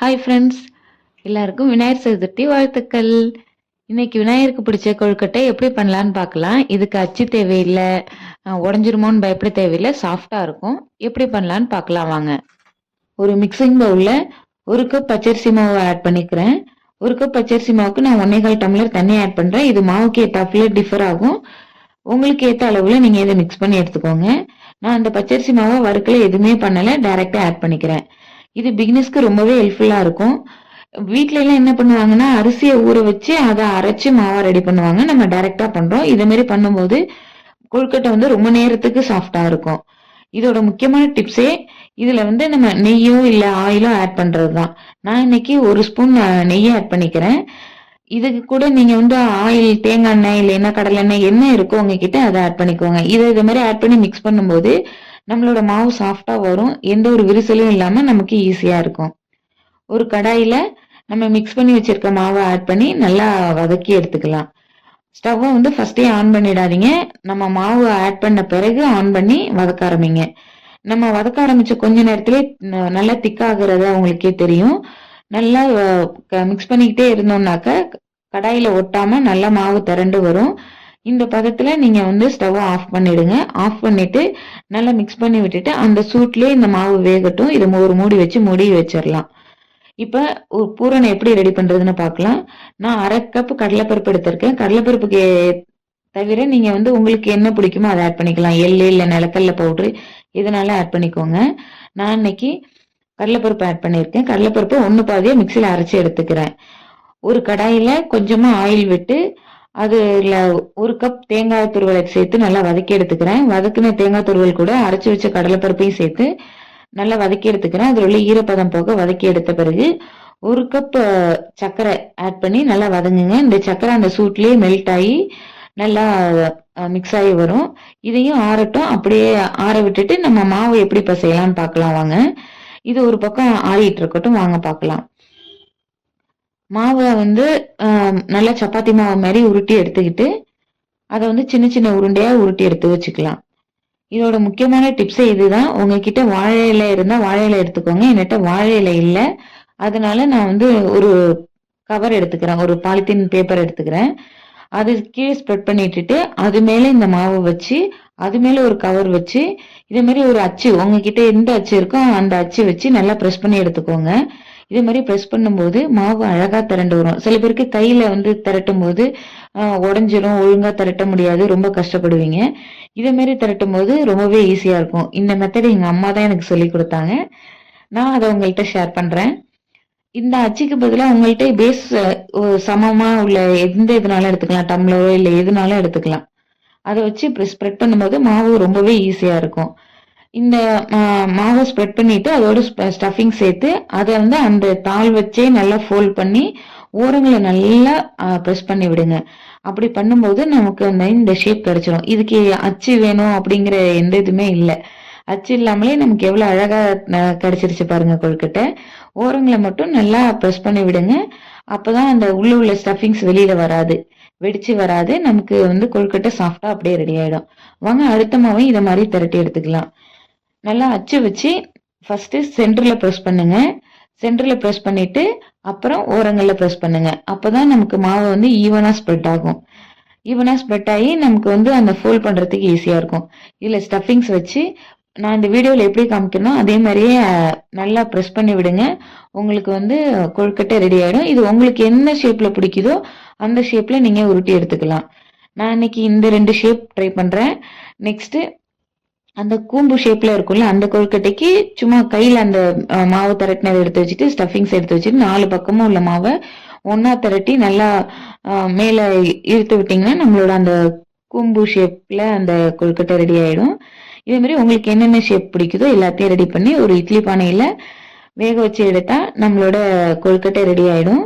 Hi friends, எல்லாருக்கும் விநாயகர் சதுர்த்தி வாழ்த்துக்கள். இன்னைக்கு விநாயகருக்கு பிடிச்ச கொழுக்கட்டை எப்படி பண்ணலான்னு பார்க்கலாம். இதுக்கு அச்சு தேவையில்லை, உடஞ்சிருமோன்னு பயப்பட தேவையில்லை, சாஃப்டா இருக்கும். எப்படி பண்ணலான்னு பார்க்கலாம் வாங்க. ஒரு மிக்சிங் பவுல்ல 1 கப் பச்சரிசி மாவு ஆட் பண்ணிக்கிறேன். 1 கப் பச்சரிசி மாவுக்கு நான் 1.25 டம்ளர் தண்ணி ஆட் பண்றேன். இது மாவுக்கு ஏத்தாப்புல டிஃபர் ஆகும். உங்களுக்கு ஏத்த அளவுல நீங்க இதை மிக்ஸ் பண்ணி எடுத்துக்கோங்க. நான் அந்த பச்சரிசி மாவை வறுக்கல எதுவுமே பண்ணல, டைரக்டா ஆட் பண்ணிக்கிறேன். இது பிகினர்ஸ்க்கு ரொம்பவே ஹெல்ப்ஃபுல்லா இருக்கும். வீட்ல எல்லாம் என்ன பண்ணுவாங்கன்னா, அரிசியை ஊற வச்சு அதை அரைச்சு மாவா ரெடி பண்ணுவாங்க. நம்ம டைரக்டா பண்றோம். இதே மாதிரி பண்ணும்போது கொழுக்கட்டை ரொம்ப நேரத்துக்கு சாஃப்டா இருக்கும். இதோட முக்கியமான டிப்ஸே இதுல நம்ம நெய்யோ இல்ல ஆயிலோ ஆட் பண்றதுதான். நான் இன்னைக்கு 1 ஸ்பூன் நெய்யை ஆட் பண்ணிக்கிறேன். இதுக்கு கூட நீங்க ஆயில், தேங்காய் எண்ணெய் இல்லைன்னா கடலை எண்ணெய் என்ன இருக்கோ உங்ககிட்ட அதை ஆட் பண்ணிக்கோங்க. இதை மாதிரி ஆட் பண்ணி மிக்ஸ் பண்ணும்போது நம்மளோட மாவு சாஃப்டா வரும். எந்த ஒரு விரிசலும் இல்லாம நமக்கு ஈஸியா இருக்கும். ஒரு கடாயில நம்ம மிக்ஸ் பண்ணி வச்சிருக்க மாவை ஆட் பண்ணி நல்லா வதக்கி எடுத்துக்கலாம். ஸ்டவ்வை ஃபர்ஸ்டே ஆன் பண்ணிடாதீங்க. நம்ம மாவு ஆட் பண்ண பிறகு ஆன் பண்ணி வதக்க ஆரம்பிங்க. நம்ம வதக்க ஆரம்பிச்ச கொஞ்ச நேரத்திலே நல்லா திக்காகிறத உங்களுக்கே தெரியும். நல்லா மிக்ஸ் பண்ணிக்கிட்டே இருந்தோம்னாக்க கடாயில ஒட்டாம நல்லா மாவு திரண்டு வரும். இந்த பதத்துல நீங்க ஸ்டவ் ஆஃப் பண்ணிடுங்க. ஆஃப் பண்ணிட்டு நல்லா மிக்ஸ் பண்ணி விட்டுட்டு அந்த சூட்லயே இந்த மாவு வேகட்டும். இதை ஒரு மூடி வச்சு மூடி வச்சிடலாம். இப்ப பூரணை எப்படி ரெடி பண்றதுன்னு பார்க்கலாம். நான் 1/2 கப் கடலைப்பருப்பு எடுத்திருக்கேன். கடலைப்பருப்புக்கு தவிர நீங்க உங்களுக்கு என்ன பிடிக்குமோ அதை ஆட் பண்ணிக்கலாம். எள்ளு இல்ல நிலக்கடலை பவுடர் இதனால ஆட் பண்ணிக்கோங்க. நான் இன்னைக்கு கடலைப்பருப்பு ஆட் பண்ணியிருக்கேன். கடலைப்பருப்பு 1 பாதியா மிக்சியில அரைச்சி எடுத்துக்கிறேன். ஒரு கடாயில கொஞ்சமா ஆயில் விட்டு அதுல 1 கப் தேங்காய் துருவலை சேர்த்து நல்லா வதக்கி எடுத்துக்கிறேன். வதக்கின தேங்காய் துருவல் கூட அரைச்சி வச்ச கடலைப்பருப்பையும் சேர்த்து நல்லா வதக்கி எடுத்துக்கிறேன். அதுல உள்ள ஈரப்பதம் போக வதக்கி எடுத்த பிறகு 1 கப் சர்க்கரை ஆட் பண்ணி நல்லா வதங்குங்க. இந்த சர்க்கரை அந்த சூட்லயே மெல்ட் ஆகி நல்லா மிக்ஸ் ஆகி வரும். இதையும் ஆறட்டும். அப்படியே ஆற விட்டுட்டு நம்ம மாவு எப்படி செய்யலாம்னு பார்க்கலாம் வாங்க. இது ஒரு பக்கம் ஆறிட்டு இருக்கட்டும், வாங்க பார்க்கலாம். மாவை நல்லா சப்பாத்தி மாவு மாதிரி உருட்டி எடுத்துக்கிட்டு அதை சின்ன சின்ன உருண்டையா உருட்டி எடுத்து வச்சுக்கலாம். இதோட முக்கியமான டிப்ஸே இதுதான். உங்ககிட்ட வாழை இலை இருந்தா வாழை இலை எடுத்துக்கோங்க. என்கிட்ட வாழை இலை இல்லை, அதனால நான் ஒரு கவர் எடுத்துக்கிறேன், ஒரு பாலித்தீன் பேப்பர் எடுத்துக்கிறேன். அது கீழே ஸ்ப்ரெட் பண்ணிட்டு அது மேல இந்த மாவு வச்சு அது மேல ஒரு கவர் வச்சு இதே மாதிரி ஒரு அச்சு உங்ககிட்ட எந்த அச்சு இருக்கோ அந்த அச்சு வச்சு நல்லா ப்ரெஸ் பண்ணி எடுத்துக்கோங்க. இதே மாதிரி ப்ரெஸ் பண்ணும்போது மாவு அழகா திரண்டு வரும். சில பேருக்கு கையில திரட்டும் போது உடஞ்சிரும், ஒழுங்கா திரட்ட முடியாது, ரொம்ப கஷ்டப்படுவீங்க. இதே மாதிரி திரட்டும் போது ரொம்பவே ஈஸியா இருக்கும். இந்த மெத்தட் எங்க அம்மா தான் எனக்கு சொல்லி கொடுத்தாங்க. நான் அதை உங்கள்கிட்ட ஷேர் பண்றேன். இந்த அச்சுக்கு பதிலா உங்கள்கிட்ட பேஸ் சமமா உள்ள எந்த இதுனாலும் எடுத்துக்கலாம், டம்ளரோ இல்ல எதுனாலும் எடுத்துக்கலாம். அதை வச்சு ஸ்ப்ரெட் பண்ணும்போது மாவு ரொம்பவே ஈஸியா இருக்கும். இந்த மாவை ஸ்ப்ரெட் பண்ணிட்டு அதோட ஸ்டஃபிங் சேர்த்து அதை அந்த தாள் வச்சே நல்லா ஃபோல்ட் பண்ணி ஓரங்களை நல்லா ப்ரெஸ் பண்ணி விடுங்க. அப்படி பண்ணும்போது நமக்கு இந்த ஷேப் கிடைச்சிடும். இதுக்கு அச்சு வேணும் அப்படிங்கிற எந்த இதுவுமே இல்லை. அச்சு இல்லாமலே நமக்கு எவ்வளவு அழகா கிடைச்சிருச்சு பாருங்க கொழுக்கட்டை. ஓரங்களை மட்டும் நல்லா ப்ரெஸ் பண்ணி விடுங்க. அப்பதான் அந்த உள்ள ஸ்டஃபிங்ஸ் வெளியில வராது, வெடிச்சு வராது. நமக்கு கொழுக்கட்டை சாஃப்டா அப்படியே ரெடி ஆயிடும். வாங்க அடுத்த மாவையும் இதை மாதிரி திரட்டி எடுத்துக்கலாம். நல்லா அச்சு வச்சு ஃபர்ஸ்ட் சென்டர்ல ப்ரெஸ் பண்ணுங்க. சென்டர்ல ப்ரெஸ் பண்ணிட்டு அப்புறம் ஓரங்கள்ல ப்ரெஸ் பண்ணுங்க. அப்பதான் நமக்கு மாவு ஈவனா ஸ்ப்ரெட் ஆகும். ஈவனா ஸ்ப்ரெட் ஆகி நமக்கு அந்த ஃபோல்ட் பண்றதுக்கு ஈஸியா இருக்கும். இதுல ஸ்டஃபிங்ஸ் வச்சு நான் இந்த வீடியோல எப்படி காமிக்கணும் அதே மாதிரியே நல்லா ப்ரெஸ் பண்ணி விடுங்க. உங்களுக்கு கொழுக்கட்டை ரெடி ஆயிடும். இது உங்களுக்கு என்ன ஷேப்ல பிடிக்குதோ அந்த ஷேப்ல நீங்க உருட்டி எடுத்துக்கலாம். நான் இன்னைக்கு இந்த 2 ஷேப் ட்ரை பண்றேன். நெக்ஸ்ட் அந்த கூம்பு ஷேப்ல இருக்கும்ல அந்த கொழுக்கட்டைக்கு சும்மா கையில அந்த மாவு திரட்டினதை எடுத்து வச்சுட்டு ஸ்டஃபிங்ஸ் எடுத்து வச்சுட்டு 4 பக்கமும் உள்ள மாவை ஒன்னா திரட்டி நல்லா மேல இழுத்து விட்டீங்கன்னா நம்மளோட அந்த கூம்பு ஷேப்ல அந்த கொழுக்கட்டை ரெடி ஆயிடும். இதே மாதிரி உங்களுக்கு என்னென்ன ஷேப் பிடிக்குதோ எல்லாத்தையும் ரெடி பண்ணி ஒரு இட்லி பானையில வேக வச்சு எடுத்தா நம்மளோட கொழுக்கட்டை ரெடி ஆயிடும்.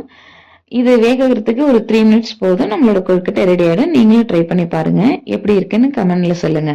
இது வேகிறதுக்கு ஒரு 3 மினிட்ஸ் போதும், நம்மளோட கொழுக்கட்டை ரெடி ஆயிடும். நீங்களும் ட்ரை பண்ணி பாருங்க. எப்படி இருக்குன்னு கமெண்ட்ல சொல்லுங்க.